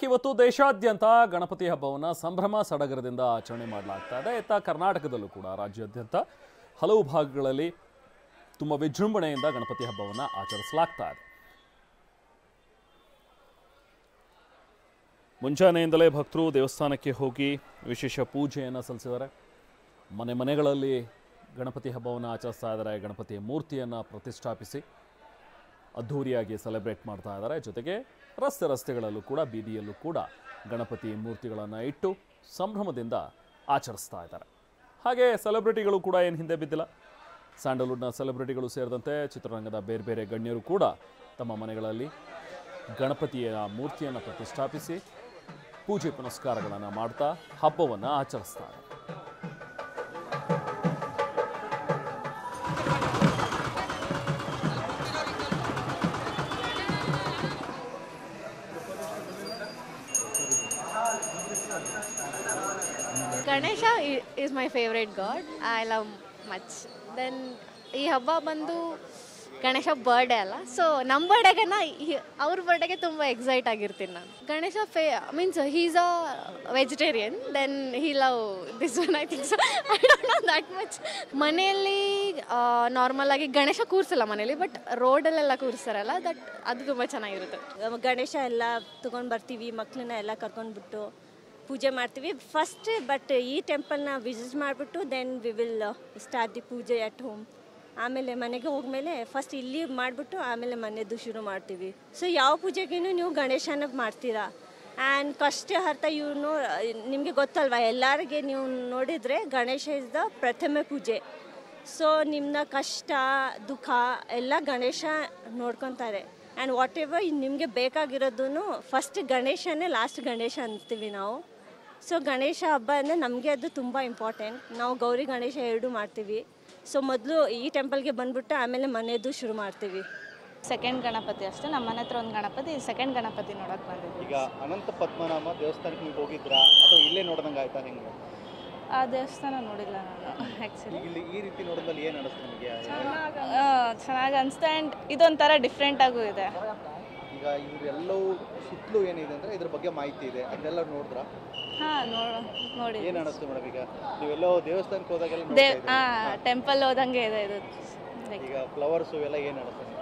ಇವತ್ತು ದೇಶಾದ್ಯಂತ ಗಣಪತಿ ಹಬ್ಬವನ್ನು ಸಂಭ್ರಮ ಸಡಗರದಿಂದ ಆಚರಣೆ ಮಾಡಲಾಗ್ತಾ ಇದೆ. ಇತ್ತ ಕರ್ನಾಟಕದಲ್ಲೂ ಕೂಡ ರಾಜ್ಯಾದ್ಯಂತ ಹಲವು ಭಾಗಗಳಲ್ಲಿ ತುಂಬ ವಿಜೃಂಭಣೆಯಿಂದ ಗಣಪತಿ ಹಬ್ಬವನ್ನು ಆಚರಿಸಲಾಗ್ತಾ ಇದೆ. ಮುಂಜಾನೆಯಿಂದಲೇ ಭಕ್ತರು ದೇವಸ್ಥಾನಕ್ಕೆ ಹೋಗಿ ವಿಶೇಷ ಪೂಜೆಯನ್ನು ಸಲ್ಲಿಸಿದ್ದಾರೆ. ಮನೆಗಳಲ್ಲಿ ಗಣಪತಿ ಹಬ್ಬವನ್ನು ಆಚರಿಸ್ತಾ ಇದ್ದಾರೆ. ಗಣಪತಿಯ ಮೂರ್ತಿಯನ್ನು ಪ್ರತಿಷ್ಠಾಪಿಸಿ ಅದ್ಧೂರಿಯಾಗಿ ಸೆಲೆಬ್ರೇಟ್ ಮಾಡ್ತಾ ಇದ್ದಾರೆ. ಜೊತೆಗೆ ರಸ್ತೆಗಳಲ್ಲೂ ಕೂಡ ಬೀದಿಯಲ್ಲೂ ಕೂಡ ಗಣಪತಿ ಮೂರ್ತಿಗಳನ್ನು ಇಟ್ಟು ಸಂಭ್ರಮದಿಂದ ಆಚರಿಸ್ತಾ ಇದ್ದಾರೆ. ಹಾಗೆ ಸೆಲೆಬ್ರಿಟಿಗಳು ಕೂಡ ಏನು ಹಿಂದೆ ಬಿದ್ದಿಲ್ಲ. ಸ್ಯಾಂಡಲ್ವುಡ್ನ ಸೆಲೆಬ್ರಿಟಿಗಳು ಸೇರಿದಂತೆ ಚಿತ್ರರಂಗದ ಬೇರೆ ಬೇರೆ ಗಣ್ಯರು ಕೂಡ ತಮ್ಮ ಮನೆಗಳಲ್ಲಿ ಗಣಪತಿಯ ಮೂರ್ತಿಯನ್ನು ಪ್ರತಿಷ್ಠಾಪಿಸಿ ಪೂಜೆ ಪುನಸ್ಕಾರಗಳನ್ನು ಮಾಡ್ತಾ ಹಬ್ಬವನ್ನು ಆಚರಿಸ್ತಾರೆ. Ganesha is my favorite god. I love much. Then ಈ ಹಬ್ಬ ಬಂದು ಗಣೇಶ ಬರ್ಡೇ ಅಲ್ಲ, ಸೊ ನಮ್ಮ ಬರ್ಡೇಗೆನ ಅವ್ರ ಬರ್ಡೇಗೆ ತುಂಬ ಎಕ್ಸೈಟ್ ಆಗಿರ್ತೀನಿ ನಾನು. Ganesha means he's a vegetarian, then he love this one I think so. I don't know that much. ಮನೆಯಲ್ಲಿ ನಾರ್ಮಲ್ ಆಗಿ ಗಣೇಶ ಕೂರಿಸಲ್ಲ ಮನೇಲಿ, ಬಟ್ ರೋಡಲ್ಲೆಲ್ಲ ಕೂರಿಸ್ತಾರಲ್ಲ, ಅದು ತುಂಬ ಚೆನ್ನಾಗಿರುತ್ತೆ. ಗಣೇಶ ಎಲ್ಲ ತೊಗೊಂಡು ಬರ್ತೀವಿ, ಮಕ್ಕಳನ್ನ ಎಲ್ಲ ಕರ್ಕೊಂಡ್ಬಿಟ್ಟು ಪೂಜೆ ಮಾಡ್ತೀವಿ ಫಸ್ಟ್. ಬಟ್ ಈ ಟೆಂಪಲ್ನ ವಿಸಿಟ್ ಮಾಡಿಬಿಟ್ಟು then we will start the pooja at home. ಆಮೇಲೆ ಮನೆಗೆ ಹೋಗ್ಮೇಲೆ ಫಸ್ಟ್ ಇಲ್ಲಿ ಮಾಡಿಬಿಟ್ಟು ಆಮೇಲೆ ಮನೆಯದು ಶುರು ಮಾಡ್ತೀವಿ. ಸೊ ಯಾವ ಪೂಜೆಗೂ ನೀವು ಗಣೇಶನ ಮಾಡ್ತೀರಾ. ಆ್ಯಂಡ್ ಕಷ್ಟಹರ್ತ ಇವನು ನಿಮಗೆ ಗೊತ್ತಲ್ವ, ಎಲ್ಲರಿಗೆ ನೀವು ನೋಡಿದರೆ ಗಣೇಶ ಇಸ್ ದ ಪ್ರಥಮ ಪೂಜೆ. ಸೊ ನಿಮ್ಮ ಕಷ್ಟ ದುಃಖ ಎಲ್ಲ ಗಣೇಶ ನೋಡ್ಕೊತಾರೆ. ಆ್ಯಂಡ್ ವಾಟ್ ಎವರ್ ನಿಮಗೆ ಬೇಕಾಗಿರೋದೂ ಫಸ್ಟ್ ಗಣೇಶನೇ ಲಾಸ್ಟ್ ಗಣೇಶ ಅಂತೀವಿ ನಾವು. ಸೊ ಗಣೇಶ ಹಬ್ಬ ಅಂದರೆ ನಮಗೆ ಅದು ತುಂಬ ಇಂಪಾರ್ಟೆಂಟ್. ನಾವು ಗೌರಿ ಗಣೇಶ ಎರಡೂ ಮಾಡ್ತೀವಿ. ಸೊ ಮೊದಲು ಈ ಟೆಂಪಲ್ಗೆ ಬಂದುಬಿಟ್ಟು ಆಮೇಲೆ ಮನೆಯದು ಶುರು ಮಾಡ್ತೀವಿ. ಸೆಕೆಂಡ್ ಗಣಪತಿ ಅಷ್ಟೇ, ನಮ್ಮ ಮನೆ ಹತ್ರ ಒಂದು ಗಣಪತಿ, ಸೆಕೆಂಡ್ ಗಣಪತಿ ನೋಡೋಕೆ ಬಂದಿದ್ವಿ. ಈಗ ಅನಂತ ಪದ್ಮನಾಭ ದೇವಸ್ಥಾನಕ್ಕೆ ನೀವು ಹೋಗಿದ್ರಾ ಅಥವಾ ಇಲ್ಲೇ ನೋಡ್ದಂಗೆ ಆಯ್ತಾ? ಹೆಂಗೆ ಆ ದೇವಸ್ಥಾನ ನೋಡಿಲ್ಲ ನಾನು ಆ್ಯಕ್ಚುಲಿ. ಇಲ್ಲಿ ಈ ರೀತಿ ನೋಡಿದಲ್ಲಿ ಏನು ಅನಿಸ್ತು ನಿಮಗೆ? ಚೆನ್ನಾಗಿ ಅನಿಸ್ತಾ. ಆ್ಯಂಡ್ ಇದೊಂಥರ ಡಿಫ್ರೆಂಟಾಗೂ ಇದೆ. ಈಗ ಇವರೆಲ್ಲವೂ ಸುತ್ತಲೂ ಏನಿದೆ ಅಂದರೆ ಇದ್ರ ಬಗ್ಗೆ ಮಾಹಿತಿ ಇದೆ, ಅದನ್ನೆಲ್ಲ ನೋಡಿದ್ರಾ? ಹಾಂ ನೋಡಿ. ಏನು ಅನಿಸ್ತು ಮೇಡಮ್? ಈಗ ನೀವೆಲ್ಲೋ ದೇವಸ್ಥಾನಕ್ಕೆ ಹೋದಾಗೆಲ್ಲ ಟೆಂಪಲ್ ಹೋದಂಗೆ ಇದೆ ಇದು. ಈಗ ಫ್ಲವರ್ಸು ಎಲ್ಲ ಏನು ಅನಿಸ್ತು ನಿಮಗೆ?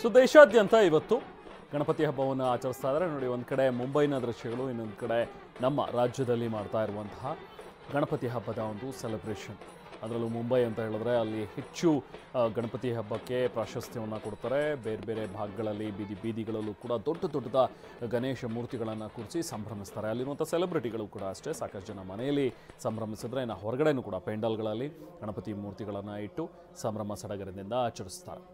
ಸೊ ದೇಶಾದ್ಯಂತ ಇವತ್ತು ಗಣಪತಿ ಹಬ್ಬವನ್ನು ಆಚರಿಸ್ತಾ ಇದ್ದಾರೆ. ನೋಡಿ, ಒಂದು ಕಡೆ ಮುಂಬೈನ ದೃಶ್ಯಗಳು, ಇನ್ನೊಂದು ಕಡೆ ನಮ್ಮ ರಾಜ್ಯದಲ್ಲಿ ಮಾಡ್ತಾ ಇರುವಂತಹ ಗಣಪತಿ ಹಬ್ಬದ ಒಂದು ಸೆಲೆಬ್ರೇಷನ್. ಅದರಲ್ಲೂ ಮುಂಬೈ ಅಂತ ಹೇಳಿದ್ರೆ ಅಲ್ಲಿ ಹೆಚ್ಚು ಗಣಪತಿ ಹಬ್ಬಕ್ಕೆ ಪ್ರಾಶಸ್ತ್ಯವನ್ನು ಕೊಡ್ತಾರೆ. ಬೇರೆ ಬೇರೆ ಭಾಗಗಳಲ್ಲಿ ಬೀದಿಗಳಲ್ಲೂ ಕೂಡ ದೊಡ್ಡ ಗಣೇಶ ಮೂರ್ತಿಗಳನ್ನು ಕೂರಿಸಿ ಸಂಭ್ರಮಿಸ್ತಾರೆ. ಅಲ್ಲಿರುವಂಥ ಸೆಲೆಬ್ರಿಟಿಗಳು ಕೂಡ ಅಷ್ಟೇ, ಸಾಕಷ್ಟು ಜನ ಮನೆಯಲ್ಲಿ ಸಂಭ್ರಮಿಸಿದ್ರೆ ಇನ್ನು ಹೊರಗಡೆನೂ ಕೂಡ ಪೆಂಡಲ್ಗಳಲ್ಲಿ ಗಣಪತಿ ಮೂರ್ತಿಗಳನ್ನು ಇಟ್ಟು ಸಂಭ್ರಮ ಸಡಗರದಿಂದ ಆಚರಿಸ್ತಾರೆ.